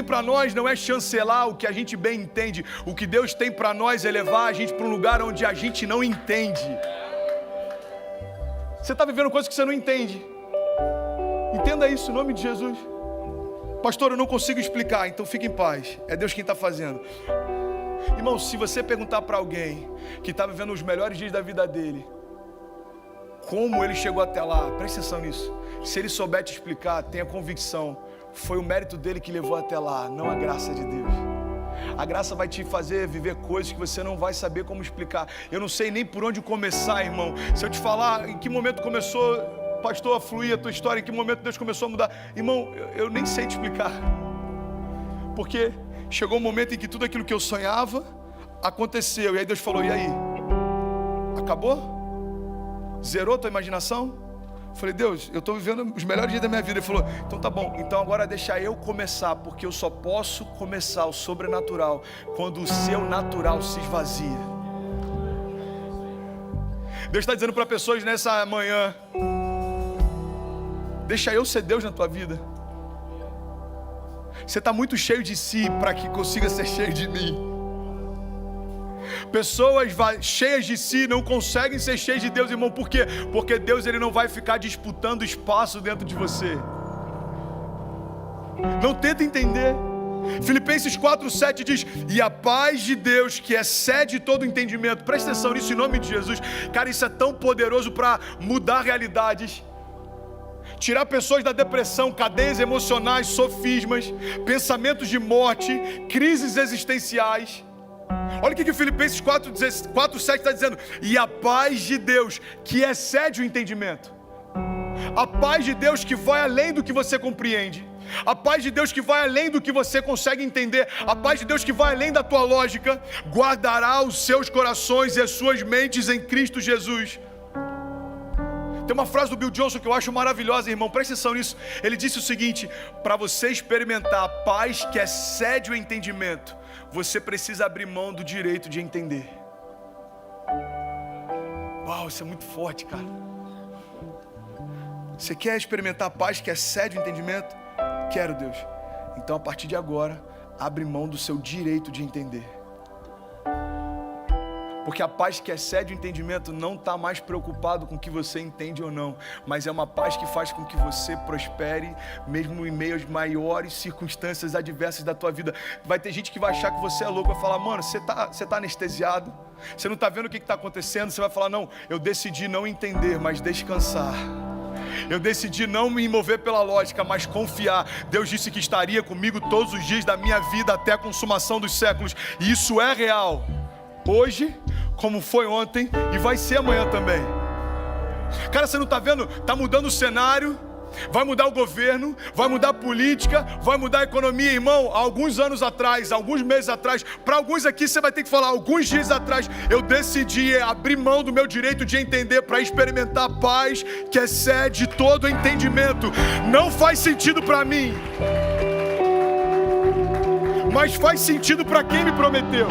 para nós não é chancelar o que a gente bem entende. O que Deus tem para nós é levar a gente para um lugar onde a gente não entende. Você está vivendo coisas que você não entende. Entenda isso em nome de Jesus. Pastor, eu não consigo explicar, então fique em paz. É Deus quem está fazendo. Irmão, se você perguntar para alguém que está vivendo os melhores dias da vida dele, como ele chegou até lá, presta atenção nisso. Se ele souber te explicar, tenha convicção, foi o mérito dele que levou até lá, não a graça de Deus. A graça vai te fazer viver coisas que você não vai saber como explicar. Eu não sei nem por onde começar, irmão. Se eu te falar em que momento começou, pastor, a fluir a tua história, em que momento Deus começou a mudar, irmão, eu nem sei te explicar. Porque chegou um momento em que tudo aquilo que eu sonhava aconteceu. E aí Deus falou, e aí? Acabou? Zerou a tua imaginação? Eu falei, Deus, eu estou vivendo os melhores dias da minha vida. Ele falou, então tá bom, então agora deixa eu começar, porque eu só posso começar o sobrenatural quando o seu natural se esvazia. Deus está dizendo para pessoas nessa manhã, deixa eu ser Deus na tua vida. Você está muito cheio de si para que consiga ser cheio de mim. Pessoas cheias de si não conseguem ser cheias de Deus, irmão. Por quê? Porque Deus ele não vai ficar disputando espaço dentro de você. Não tenta entender. Filipenses 4:7 diz, e a paz de Deus que excede todo entendimento. Presta atenção nisso em nome de Jesus. Cara, isso é tão poderoso para mudar realidades. Tirar pessoas da depressão, cadeias emocionais, sofismas, pensamentos de morte, crises existenciais. Olha o que Filipenses 4:7 está dizendo. E a paz de Deus que excede o entendimento. A paz de Deus que vai além do que você compreende. A paz de Deus que vai além do que você consegue entender. A paz de Deus que vai além da tua lógica. Guardará os seus corações e as suas mentes em Cristo Jesus. Tem uma frase do Bill Johnson que eu acho maravilhosa, irmão. Presta atenção nisso. Ele disse o seguinte: para você experimentar a paz que excede o entendimento, você precisa abrir mão do direito de entender. Uau, isso é muito forte, cara. Você quer experimentar a paz que excede o entendimento? Quero, Deus. Então, a partir de agora, abre mão do seu direito de entender. Porque a paz que excede o entendimento não está mais preocupado com o que você entende ou não, mas é uma paz que faz com que você prospere, mesmo em meio às maiores circunstâncias adversas da tua vida. Vai ter gente que vai achar que você é louco, vai falar, mano, você tá anestesiado, você não está vendo o que está acontecendo. Você vai falar, não, eu decidi não entender, mas descansar. Eu decidi não me mover pela lógica, mas confiar. Deus disse que estaria comigo todos os dias da minha vida até a consumação dos séculos, e isso é real. Hoje, como foi ontem, e vai ser amanhã também. Cara, você não está vendo? Está mudando o cenário, vai mudar o governo, vai mudar a política, vai mudar a economia, irmão. Há alguns anos atrás, alguns meses atrás, para alguns aqui você vai ter que falar, alguns dias atrás, eu decidi abrir mão do meu direito de entender para experimentar a paz que excede todo entendimento. Não faz sentido para mim, mas faz sentido para quem me prometeu.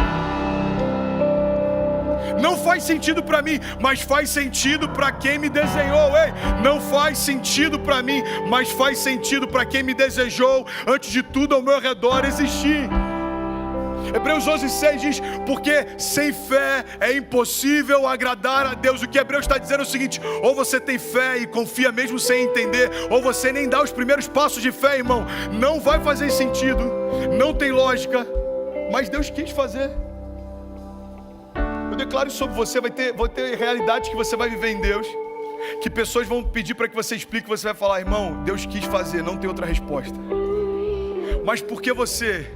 Não faz sentido para mim, mas faz sentido para quem me desenhou. Ei, não faz sentido para mim, mas faz sentido para quem me desejou antes de tudo ao meu redor existir. Hebreus 11:6 diz, porque sem fé é impossível agradar a Deus. O que Hebreus está dizendo é o seguinte: ou você tem fé e confia mesmo sem entender, ou você nem dá os primeiros passos de fé, irmão. Não vai fazer sentido, não tem lógica, mas Deus quis fazer. Eu declaro isso sobre você, vai ter realidades que você vai viver em Deus, que pessoas vão pedir para que você explique, você vai falar, irmão, Deus quis fazer, não tem outra resposta. Mas por que você?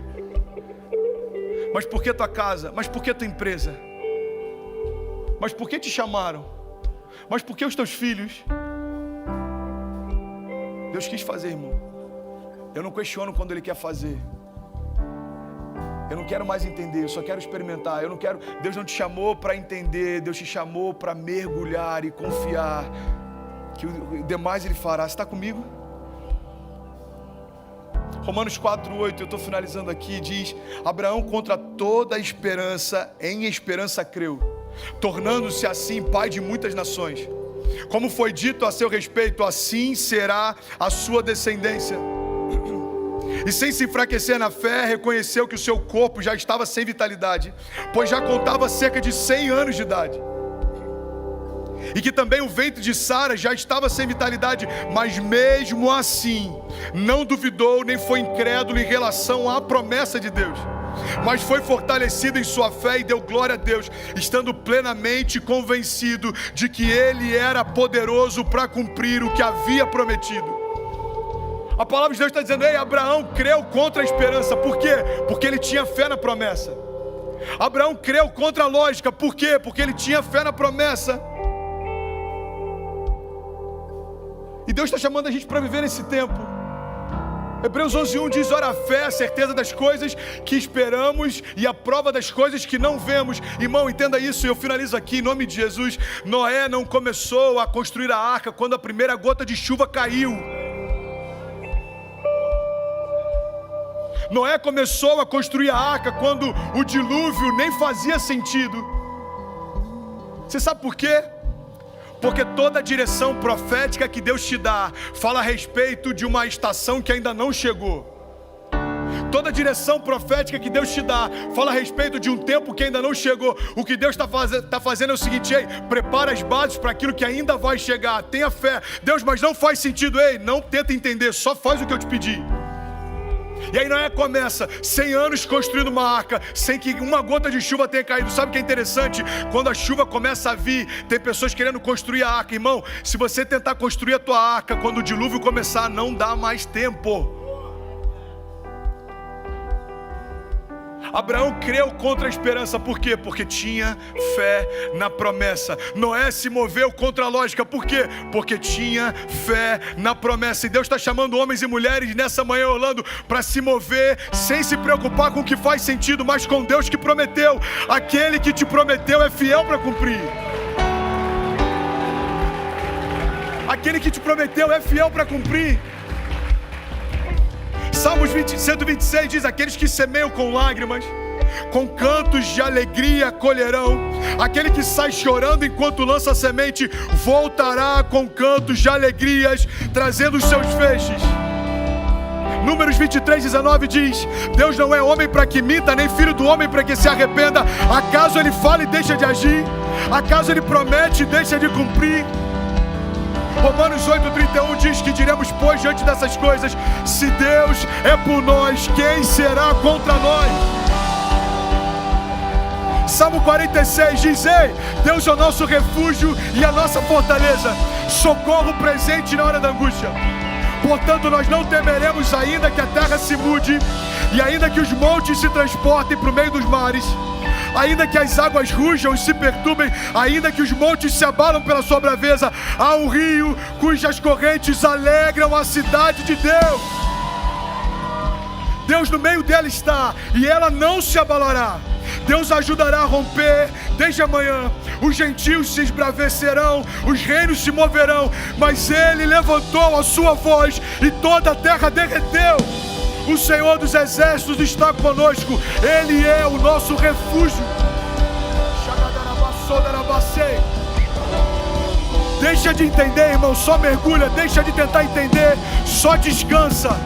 Mas por que tua casa? Mas por que tua empresa? Mas por que te chamaram? Mas por que os teus filhos? Deus quis fazer, irmão. Eu não questiono quando Ele quer fazer. Eu não quero mais entender, eu só quero experimentar. Eu não quero. Deus não te chamou para entender, Deus te chamou para mergulhar e confiar que o demais Ele fará. Você está comigo? Romanos 4:8, eu estou finalizando aqui, diz: Abraão, contra toda esperança, em esperança creu, tornando-se assim pai de muitas nações. Como foi dito a seu respeito, assim será a sua descendência. e sem se enfraquecer na fé, reconheceu que o seu corpo já estava sem vitalidade, pois já contava cerca de 100 anos de idade. E que também o ventre de Sara já estava sem vitalidade, mas mesmo assim, não duvidou nem foi incrédulo em relação à promessa de Deus, mas foi fortalecido em sua fé e deu glória a Deus, estando plenamente convencido de que Ele era poderoso para cumprir o que havia prometido. A palavra de Deus está dizendo: ei, Abraão creu contra a esperança. Por quê? Porque ele tinha fé na promessa. Abraão creu contra a lógica. Por quê? Porque ele tinha fé na promessa. E Deus está chamando a gente para viver nesse tempo. Hebreus 11:1 diz: ora, a fé é a certeza das coisas que esperamos e a prova das coisas que não vemos. Irmão, entenda isso, e eu finalizo aqui em nome de Jesus. Noé não começou a construir a arca quando a primeira gota de chuva caiu. Noé começou a construir a arca quando o dilúvio nem fazia sentido. Você sabe por quê? Porque toda a direção profética que Deus te dá fala a respeito de uma estação que ainda não chegou. Toda a direção profética que Deus te dá fala a respeito de um tempo que ainda não chegou. O que Deus está fazendo é o seguinte: ei, prepara as bases para aquilo que ainda vai chegar. Tenha fé. Deus, mas não faz sentido. Ei, não tenta entender, só faz o que eu te pedi. E aí Noé começa 100 anos construindo uma arca, sem que uma gota de chuva tenha caído. Sabe o que é interessante? Quando a chuva começa a vir, tem pessoas querendo construir a arca. Irmão, se você tentar construir a tua arca quando o dilúvio começar, não dá mais tempo. Abraão creu contra a esperança. Por quê? Porque tinha fé na promessa. Noé se moveu contra a lógica. Por quê? Porque tinha fé na promessa. E Deus está chamando homens e mulheres nessa manhã, Orlando, para se mover sem se preocupar com o que faz sentido, mas com Deus que prometeu. Aquele que te prometeu é fiel para cumprir. Aquele que te prometeu é fiel para cumprir. Salmos 126 diz: aqueles que semeiam com lágrimas, com cantos de alegria colherão. Aquele que sai chorando enquanto lança a semente, voltará com cantos de alegrias, trazendo os seus feixes. Números 23:19 diz: Deus não é homem para que minta, nem filho do homem para que se arrependa. Acaso ele fala e deixa de agir? Acaso ele promete e deixa de cumprir? Romanos 8:31 diz: que diremos, pois, diante dessas coisas? Se Deus é por nós, quem será contra nós? Salmo 46 diz: ei, Deus é o nosso refúgio e a nossa fortaleza, socorro presente na hora da angústia. Portanto, nós não temeremos, ainda que a terra se mude, e ainda que os montes se transportem para o meio dos mares, ainda que as águas rujam e se perturbem, ainda que os montes se abalam pela sua braveza. Há um rio cujas correntes alegram a cidade de Deus. Deus no meio dela está, e ela não se abalará. Deus ajudará a romper desde amanhã. Os gentios se esbravecerão, os reinos se moverão, mas Ele levantou a sua voz e toda a terra derreteu. O Senhor dos exércitos está conosco, Ele é o nosso refúgio. Deixa de entender, irmão, só mergulha. Deixa de tentar entender, só descansa.